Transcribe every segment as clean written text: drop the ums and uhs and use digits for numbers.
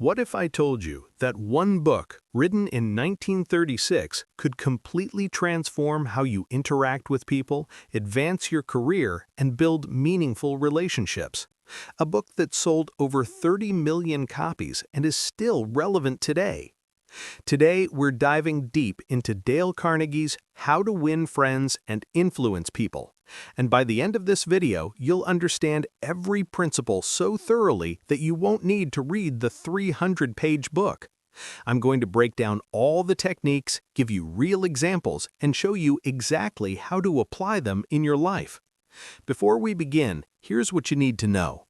What if I told you that one book, written in 1936, could completely transform how you interact with people, advance your career, and build meaningful relationships? A book that sold over 30 million copies and is still relevant today. Today, we're diving deep into Dale Carnegie's How to Win Friends and Influence People. And by the end of this video, you'll understand every principle so thoroughly that you won't need to read the 300-page book. I'm going to break down all the techniques, give you real examples, and show you exactly how to apply them in your life. Before we begin, here's what you need to know.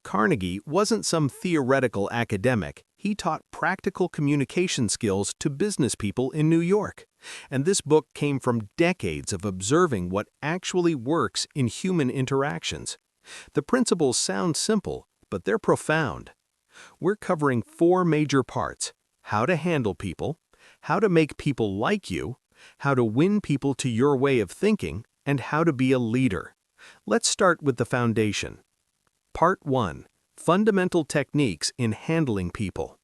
Carnegie wasn't some theoretical academic. He taught practical communication skills to business people in New York. And this book came from decades of observing what actually works in human interactions. The principles sound simple, but they're profound. We're covering 4 major parts: how to handle people, how to make people like you, how to win people to your way of thinking, and how to be a leader. Let's start with the foundation. Part 1. Fundamental Techniques in Handling People.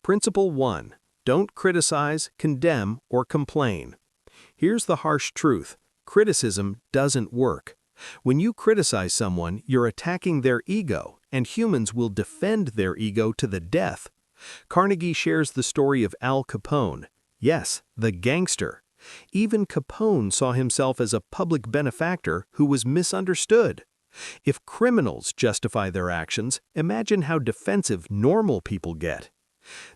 Principle 1. Don't criticize, condemn, or complain. Here's the harsh truth. Criticism doesn't work. When you criticize someone, you're attacking their ego, and humans will defend their ego to the death. Carnegie shares the story of Al Capone. Yes, the gangster. Even Capone saw himself as a public benefactor who was misunderstood. If criminals justify their actions, imagine how defensive normal people get.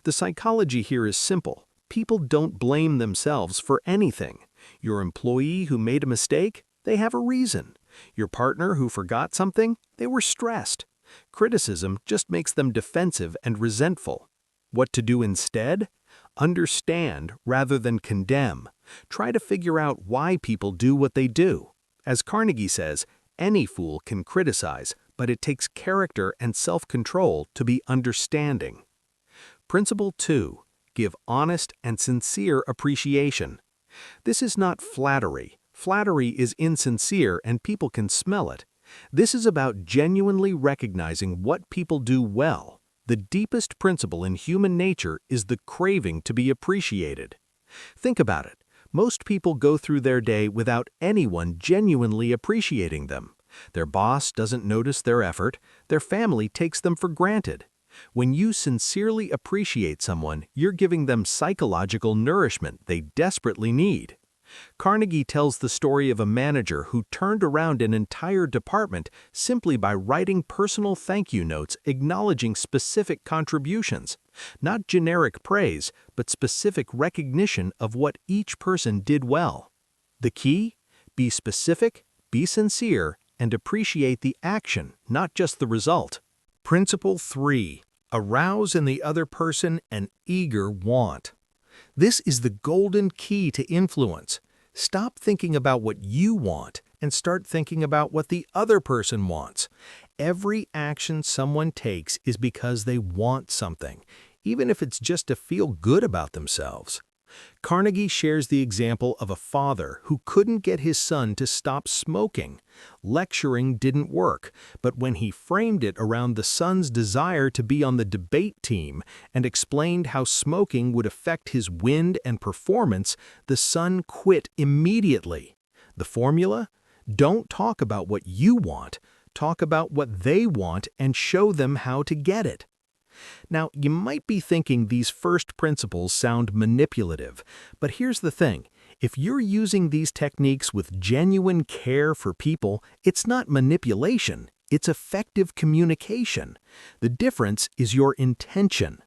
The psychology here is simple. People don't blame themselves for anything. Your employee who made a mistake, they have a reason. Your partner who forgot something, they were stressed. Criticism just makes them defensive and resentful. What to do instead? Understand rather than condemn. Try to figure out why people do what they do. As Carnegie says, any fool can criticize, but it takes character and self-control to be understanding. Principle 2. Give honest and sincere appreciation. This is not flattery. Flattery is insincere and people can smell it. This is about genuinely recognizing what people do well. The deepest principle in human nature is the craving to be appreciated. Think about it. Most people go through their day without anyone genuinely appreciating them. Their boss doesn't notice their effort. Their family takes them for granted. When you sincerely appreciate someone, you're giving them psychological nourishment they desperately need. Carnegie tells the story of a manager who turned around an entire department simply by writing personal thank you notes acknowledging specific contributions. Not generic praise, but specific recognition of what each person did well. The key? Be specific, be sincere, and appreciate the action, not just the result. Principle 3. Arouse in the other person an eager want. This is the golden key to influence. Stop thinking about what you want and start thinking about what the other person wants. Every action someone takes is because they want something, even if it's just to feel good about themselves. Carnegie shares the example of a father who couldn't get his son to stop smoking. Lecturing didn't work, but when he framed it around the son's desire to be on the debate team and explained how smoking would affect his wind and performance, the son quit immediately. The formula? Don't talk about what you want. Talk about what they want and show them how to get it. Now, you might be thinking these first principles sound manipulative, but here's the thing. If you're using these techniques with genuine care for people, it's not manipulation, it's effective communication. The difference is your intention.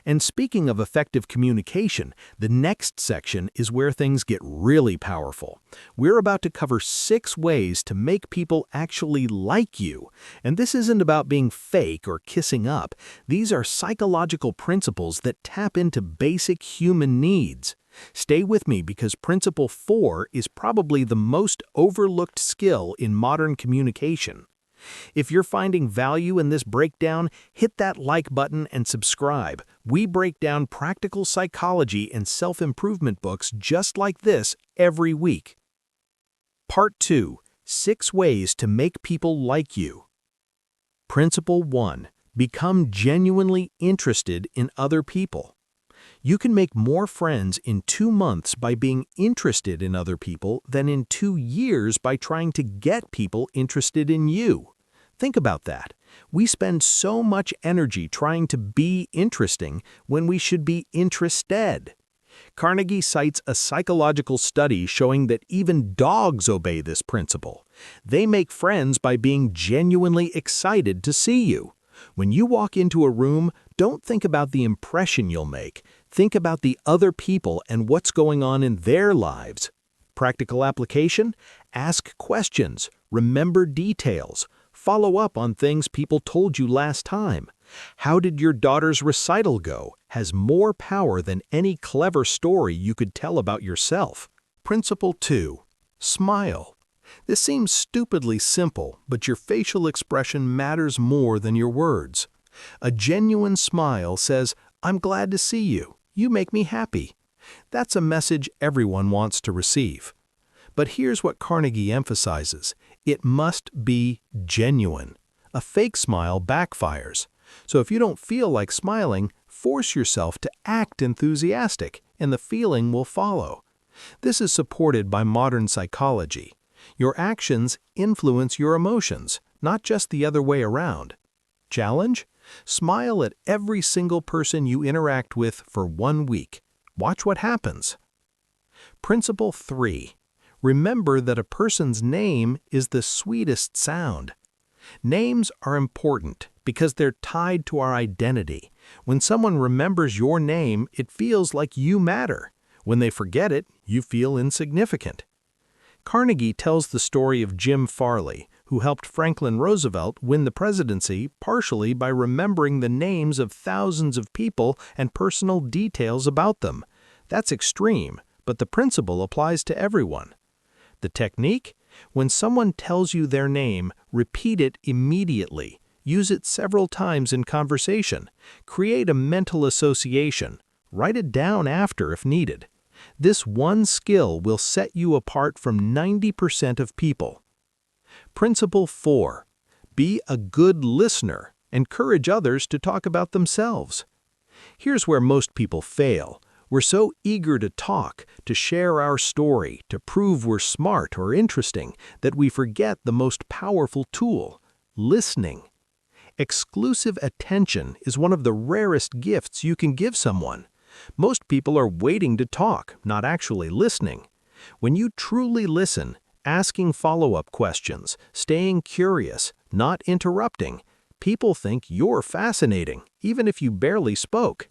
And speaking of effective communication, the next section is where things get really powerful. We're about to cover 6 ways to make people actually like you. And this isn't about being fake or kissing up. These are psychological principles that tap into basic human needs. Stay with me because Principle 4 is probably the most overlooked skill in modern communication. If you're finding value in this breakdown, hit that like button and subscribe. We break down practical psychology and self-improvement books just like this every week. Part 2. 6 Ways to Make People Like You. Principle 1. Become genuinely interested in other people. You can make more friends in 2 months by being interested in other people than in 2 years by trying to get people interested in you. Think about that. We spend so much energy trying to be interesting when we should be interested. Carnegie cites a psychological study showing that even dogs obey this principle. They make friends by being genuinely excited to see you. When you walk into a room, don't think about the impression you'll make. Think about the other people and what's going on in their lives. Practical application? Ask questions. Remember details. Follow up on things people told you last time. How did your daughter's recital go? Has more power than any clever story you could tell about yourself. Principle 2. Smile. This seems stupidly simple, but your facial expression matters more than your words. A genuine smile says, "I'm glad to see you. You make me happy." That's a message everyone wants to receive. But here's what Carnegie emphasizes. It must be genuine. A fake smile backfires. So if you don't feel like smiling, force yourself to act enthusiastic, and the feeling will follow. This is supported by modern psychology. Your actions influence your emotions, not just the other way around. Challenge? Smile at every single person you interact with for 1 week. Watch what happens. Principle 3. Remember that a person's name is the sweetest sound. Names are important because they're tied to our identity. When someone remembers your name, it feels like you matter. When they forget it, you feel insignificant. Carnegie tells the story of Jim Farley, who helped Franklin Roosevelt win the presidency partially by remembering the names of thousands of people and personal details about them. That's extreme, but the principle applies to everyone. The technique? When someone tells you their name, repeat it immediately. Use it several times in conversation. Create a mental association. Write it down after if needed. This one skill will set you apart from 90% of people. Principle 4. Be a good listener. Encourage others to talk about themselves. Here's where most people fail. We're so eager to talk, to share our story, to prove we're smart or interesting, that we forget the most powerful tool, listening. Exclusive attention is one of the rarest gifts you can give someone. Most people are waiting to talk, not actually listening. When you truly listen, asking follow-up questions, staying curious, not interrupting, people think you're fascinating, even if you barely spoke.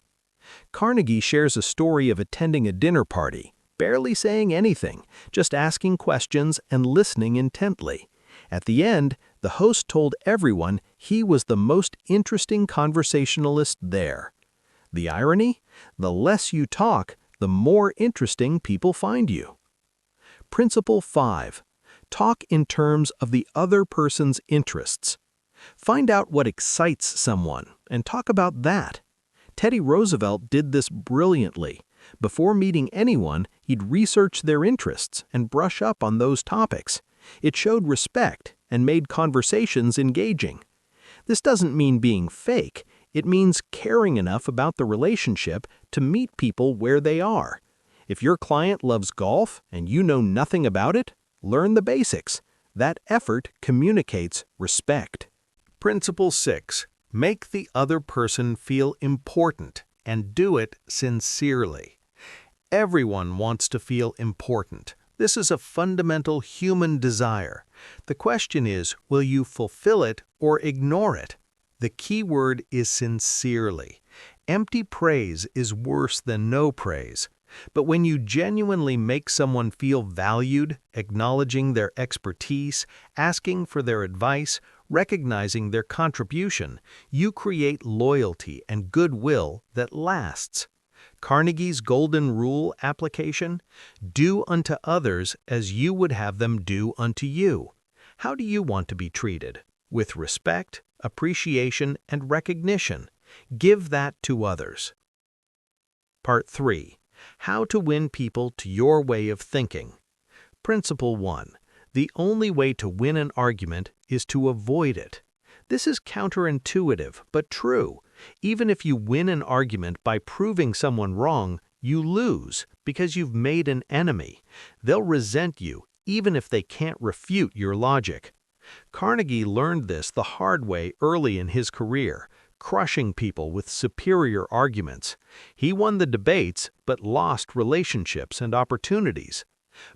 Carnegie shares a story of attending a dinner party, barely saying anything, just asking questions and listening intently. At the end, the host told everyone he was the most interesting conversationalist there. The irony? The less you talk, the more interesting people find you. Principle 5. Talk in terms of the other person's interests. Find out what excites someone and talk about that. Teddy Roosevelt did this brilliantly. Before meeting anyone, he'd research their interests and brush up on those topics. It showed respect and made conversations engaging. This doesn't mean being fake. It means caring enough about the relationship to meet people where they are. If your client loves golf and you know nothing about it, learn the basics. That effort communicates respect. Principle 6. Make the other person feel important and do it sincerely. Everyone wants to feel important. This is a fundamental human desire. The question is, will you fulfill it or ignore it? The key word is sincerely. Empty praise is worse than no praise. But when you genuinely make someone feel valued, acknowledging their expertise, asking for their advice, recognizing their contribution, you create loyalty and goodwill that lasts. Carnegie's Golden Rule application: do unto others as you would have them do unto you. How do you want to be treated? With respect, appreciation, and recognition. Give that to others. Part 3. How to win people to your way of thinking. Principle 1. The only way to win an argument is to avoid it. This is counterintuitive, but true. Even if you win an argument by proving someone wrong, you lose because you've made an enemy. They'll resent you, even if they can't refute your logic. Carnegie learned this the hard way early in his career, crushing people with superior arguments. He won the debates, but lost relationships and opportunities.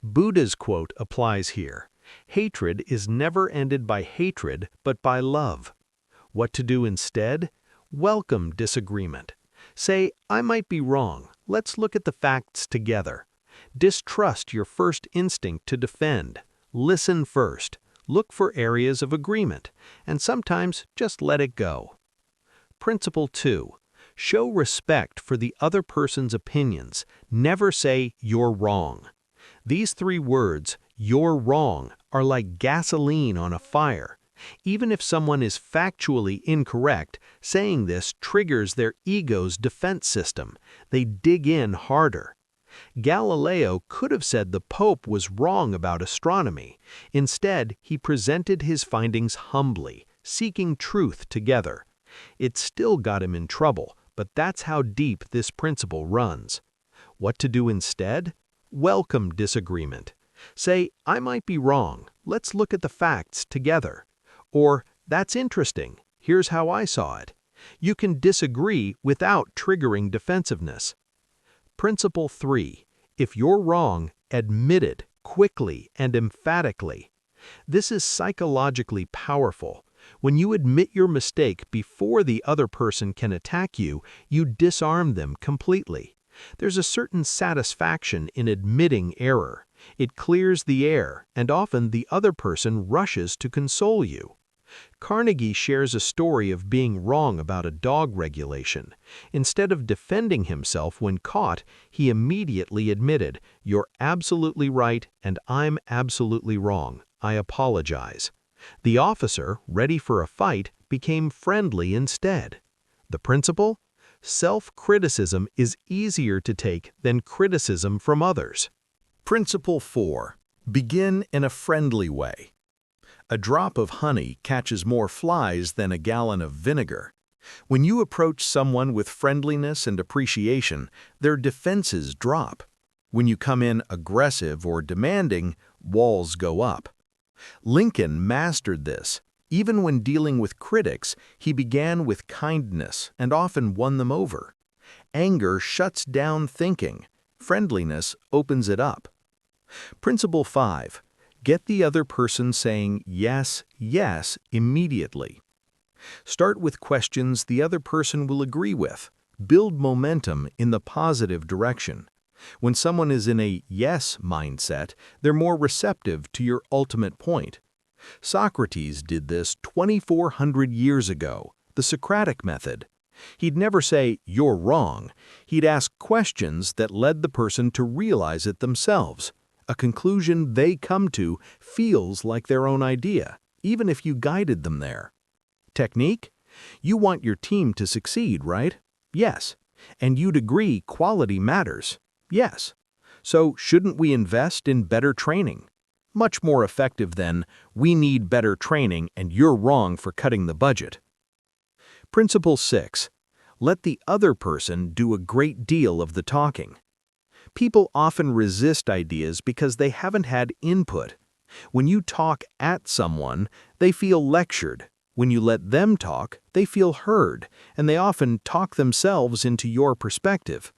Buddha's quote applies here. Hatred is never ended by hatred, but by love. What to do instead? Welcome disagreement. Say, I might be wrong. Let's look at the facts together. Distrust your first instinct to defend. Listen first. Look for areas of agreement, and sometimes just let it go. Principle 2. Show respect for the other person's opinions. Never say, you're wrong. These three words, you're wrong, are like gasoline on a fire. Even if someone is factually incorrect, saying this triggers their ego's defense system. They dig in harder. Galileo could have said the Pope was wrong about astronomy. Instead, he presented his findings humbly, seeking truth together. It still got him in trouble, but that's how deep this principle runs. What to do instead? Welcome disagreement. Say, I might be wrong. Let's look at the facts together. Or, that's interesting. Here's how I saw it. You can disagree without triggering defensiveness. Principle 3. If you're wrong, admit it quickly and emphatically. This is psychologically powerful. When you admit your mistake before the other person can attack you, you disarm them completely. There's a certain satisfaction in admitting error. It clears the air, and often the other person rushes to console you. Carnegie shares a story of being wrong about a dog regulation. Instead of defending himself when caught, he immediately admitted, "You're absolutely right, and I'm absolutely wrong. I apologize." The officer, ready for a fight, became friendly instead. The principle? Self-criticism is easier to take than criticism from others. Principle 4. Begin in a friendly way. A drop of honey catches more flies than a gallon of vinegar. When you approach someone with friendliness and appreciation, their defenses drop. When you come in aggressive or demanding, walls go up. Lincoln mastered this. Even when dealing with critics, he began with kindness and often won them over. Anger shuts down thinking. Friendliness opens it up. Principle 5. Get the other person saying yes, yes immediately. Start with questions the other person will agree with. Build momentum in the positive direction. When someone is in a yes mindset, they're more receptive to your ultimate point. Socrates did this 2,400 years ago, the Socratic method. He'd never say, "You're wrong." He'd ask questions that led the person to realize it themselves. A conclusion they come to feels like their own idea, even if you guided them there. Technique? You want your team to succeed, right? Yes. And you'd agree quality matters. Yes. So shouldn't we invest in better training? Much more effective than, "We need better training and you're wrong for cutting the budget." Principle 6. Let the other person do a great deal of the talking. People often resist ideas because they haven't had input. When you talk at someone, they feel lectured. When you let them talk, they feel heard, and they often talk themselves into your perspective.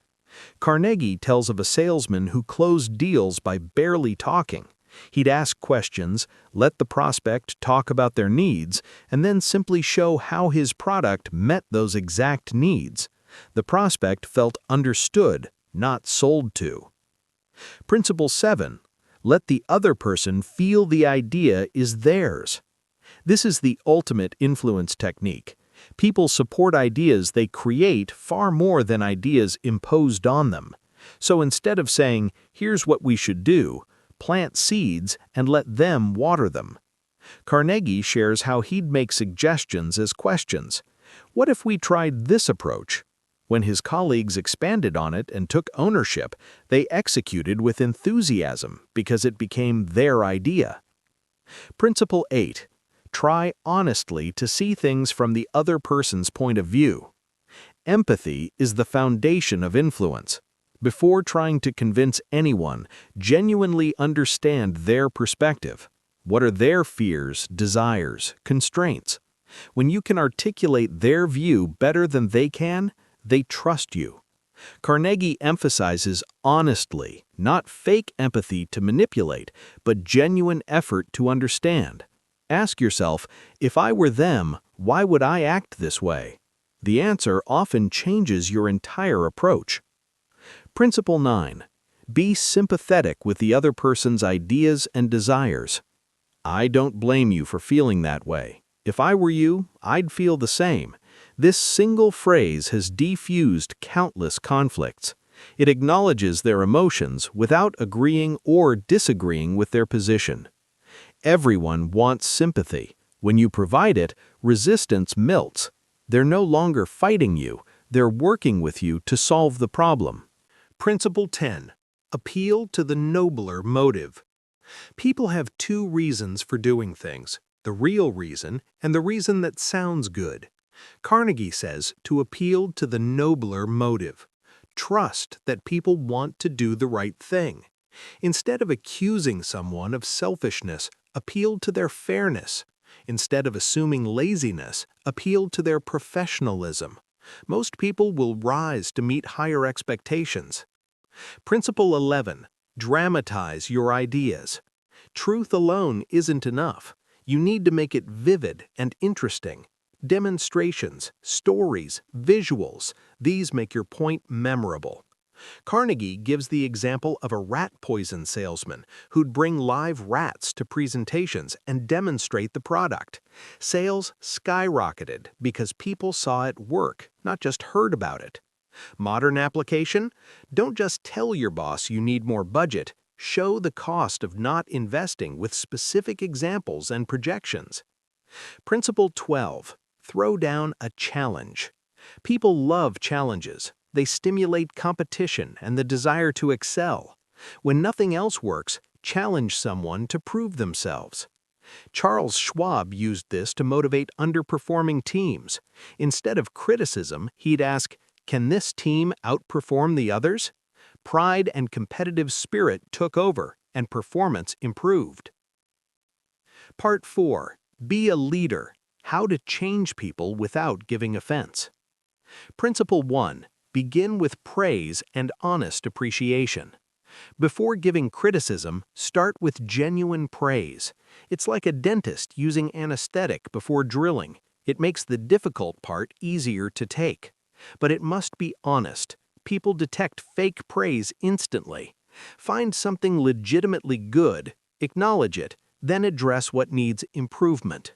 Carnegie tells of a salesman who closed deals by barely talking. He'd ask questions, let the prospect talk about their needs, and then simply show how his product met those exact needs. The prospect felt understood, not sold to. Principle 7. Let the other person feel the idea is theirs. This is the ultimate influence technique. People support ideas they create far more than ideas imposed on them. So instead of saying, "Here's what we should do," plant seeds and let them water them. Carnegie shares how he'd make suggestions as questions. What if we tried this approach? When his colleagues expanded on it and took ownership, they executed with enthusiasm because it became their idea. Principle 8. try honestly to see things from the other person's point of view. Empathy is the foundation of influence. Before trying to convince anyone, genuinely understand their perspective. What are their fears, desires, constraints? When you can articulate their view better than they can, they trust you. Carnegie emphasizes honestly, not fake empathy to manipulate, but genuine effort to understand. Ask yourself, if I were them, why would I act this way? The answer often changes your entire approach. Principle 9. Be sympathetic with the other person's ideas and desires. I don't blame you for feeling that way. If I were you, I'd feel the same. This single phrase has defused countless conflicts. It acknowledges their emotions without agreeing or disagreeing with their position. Everyone wants sympathy. When you provide it, resistance melts. They're no longer fighting you, they're working with you to solve the problem. Principle 10. Appeal to the nobler motive. People have two reasons for doing things, the real reason and the reason that sounds good. Carnegie says to appeal to the nobler motive. Trust that people want to do the right thing. Instead of accusing someone of selfishness, appeal to their fairness. Instead of assuming laziness, appeal to their professionalism. Most people will rise to meet higher expectations. Principle 11. Dramatize your ideas. Truth alone isn't enough. You need to make it vivid and interesting. Demonstrations, stories, visuals, these make your point memorable. Carnegie gives the example of a rat poison salesman who'd bring live rats to presentations and demonstrate the product. Sales skyrocketed because people saw it work, not just heard about it. Modern application? Don't just tell your boss you need more budget. Show the cost of not investing with specific examples and projections. Principle 12. Throw down a challenge. People love challenges. They stimulate competition and the desire to excel. When nothing else works, challenge someone to prove themselves. Charles Schwab used this to motivate underperforming teams. Instead of criticism, he'd ask, "Can this team outperform the others?" Pride and competitive spirit took over, and performance improved. Part 4. Be a leader. How to change people without giving offense. Principle 1. Begin with praise and honest appreciation. Before giving criticism, start with genuine praise. It's like a dentist using anesthetic before drilling. It makes the difficult part easier to take. But it must be honest. People detect fake praise instantly. Find something legitimately good, acknowledge it, then address what needs improvement.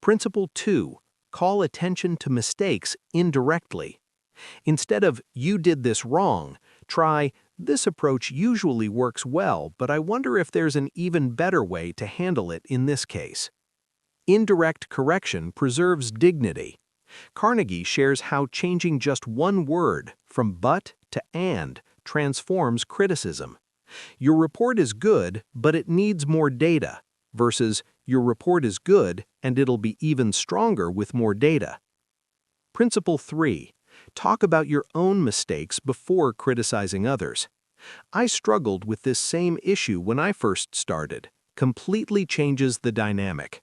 Principle 2. Call attention to mistakes indirectly. Instead of, "You did this wrong," try, "This approach usually works well, but I wonder if there's an even better way to handle it in this case." Indirect correction preserves dignity. Carnegie shares how changing just one word, from but to and, transforms criticism. Your report is good, but it needs more data, versus your report is good and it'll be even stronger with more data. Principle 3. Talk about your own mistakes before criticizing others. I struggled with this same issue when I first started. Completely changes the dynamic.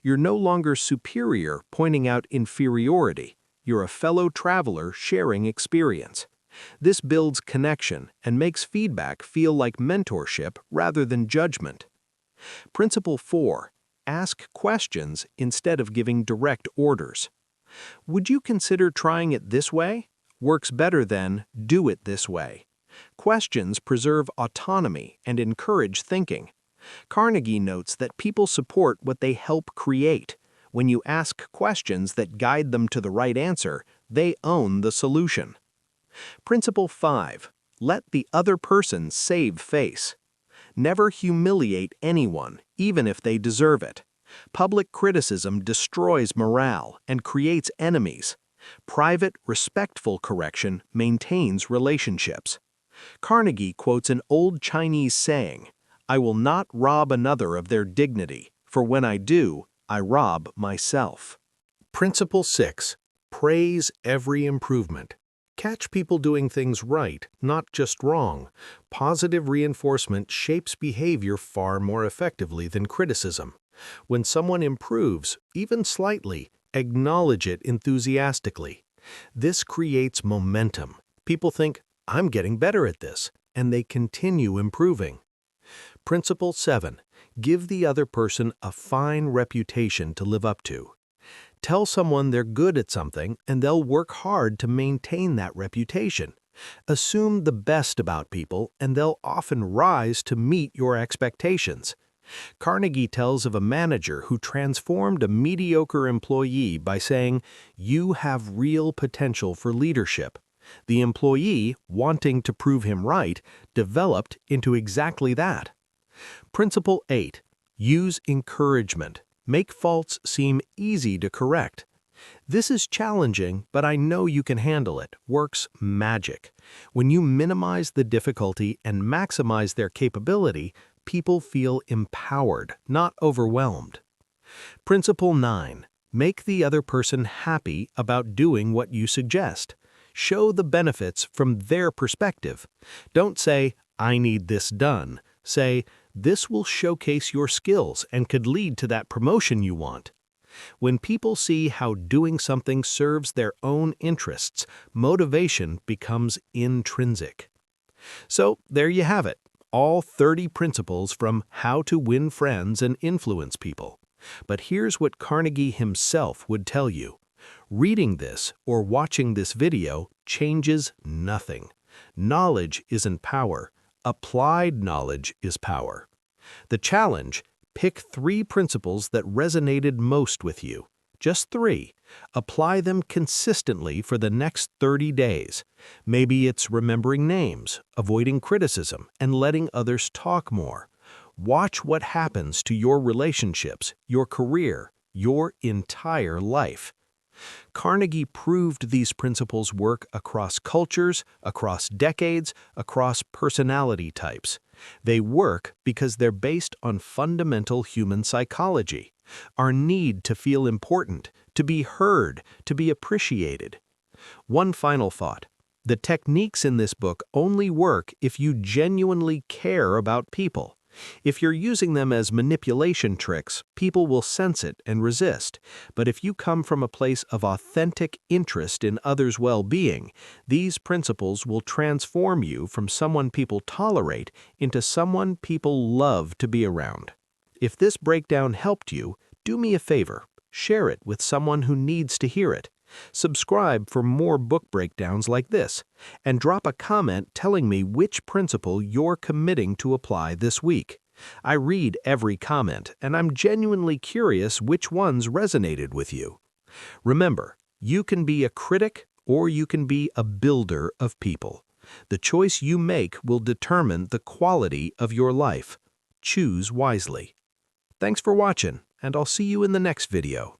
You're no longer superior pointing out inferiority. You're a fellow traveler sharing experience. This builds connection and makes feedback feel like mentorship rather than judgment. Principle 4. Ask questions instead of giving direct orders. Would you consider trying it this way? Works better than do it this way. Questions preserve autonomy and encourage thinking. Carnegie notes that people support what they help create. When you ask questions that guide them to the right answer, they own the solution. Principle 5. Let the other person save face. Never humiliate anyone, even if they deserve it. Public criticism destroys morale and creates enemies. Private, respectful correction maintains relationships. Carnegie quotes an old Chinese saying, "I will not rob another of their dignity, for when I do, I rob myself. Principle 6. Praise every improvement. Catch people doing things right, not just wrong. Positive reinforcement shapes behavior far more effectively than criticism. When someone improves, even slightly, acknowledge it enthusiastically. This creates momentum. People think, I'm getting better at this, and they continue improving. Principle 7. Give the other person a fine reputation to live up to. Tell someone they're good at something, and they'll work hard to maintain that reputation. Assume the best about people, and they'll often rise to meet your expectations. Carnegie tells of a manager who transformed a mediocre employee by saying, "You have real potential for leadership." The employee, wanting to prove him right, developed into exactly that. Principle 8. Use encouragement. Make faults seem easy to correct. This is challenging, but I know you can handle it. Works magic. When you minimize the difficulty and maximize their capability, people feel empowered, not overwhelmed. Principle 9. Make the other person happy about doing what you suggest. Show the benefits from their perspective. Don't say, "I need this done." Say, "This will showcase your skills and could lead to that promotion you want." When people see how doing something serves their own interests, motivation becomes intrinsic. So there you have it, all 30 principles from How to Win Friends and Influence People. But here's what Carnegie himself would tell you. Reading this or watching this video changes nothing. Knowledge isn't power. Applied knowledge is power. The challenge: pick 3 principles that resonated most with you. Just 3. Apply them consistently for the next 30 days. Maybe it's remembering names, avoiding criticism, and letting others talk more. Watch what happens to your relationships, your career, your entire life. Carnegie proved these principles work across cultures, across decades, across personality types. They work because they're based on fundamental human psychology, our need to feel important, to be heard, to be appreciated. One final thought. The techniques in this book only work if you genuinely care about people. If you're using them as manipulation tricks, people will sense it and resist. But if you come from a place of authentic interest in others' well-being, these principles will transform you from someone people tolerate into someone people love to be around. If this breakdown helped you, do me a favor, share it with someone who needs to hear it. Subscribe for more book breakdowns like this, and drop a comment telling me which principle you're committing to apply this week. I read every comment, and I'm genuinely curious which ones resonated with you. Remember, you can be a critic or you can be a builder of people. The choice you make will determine the quality of your life. Choose wisely. Thanks for watching, and I'll see you in the next video.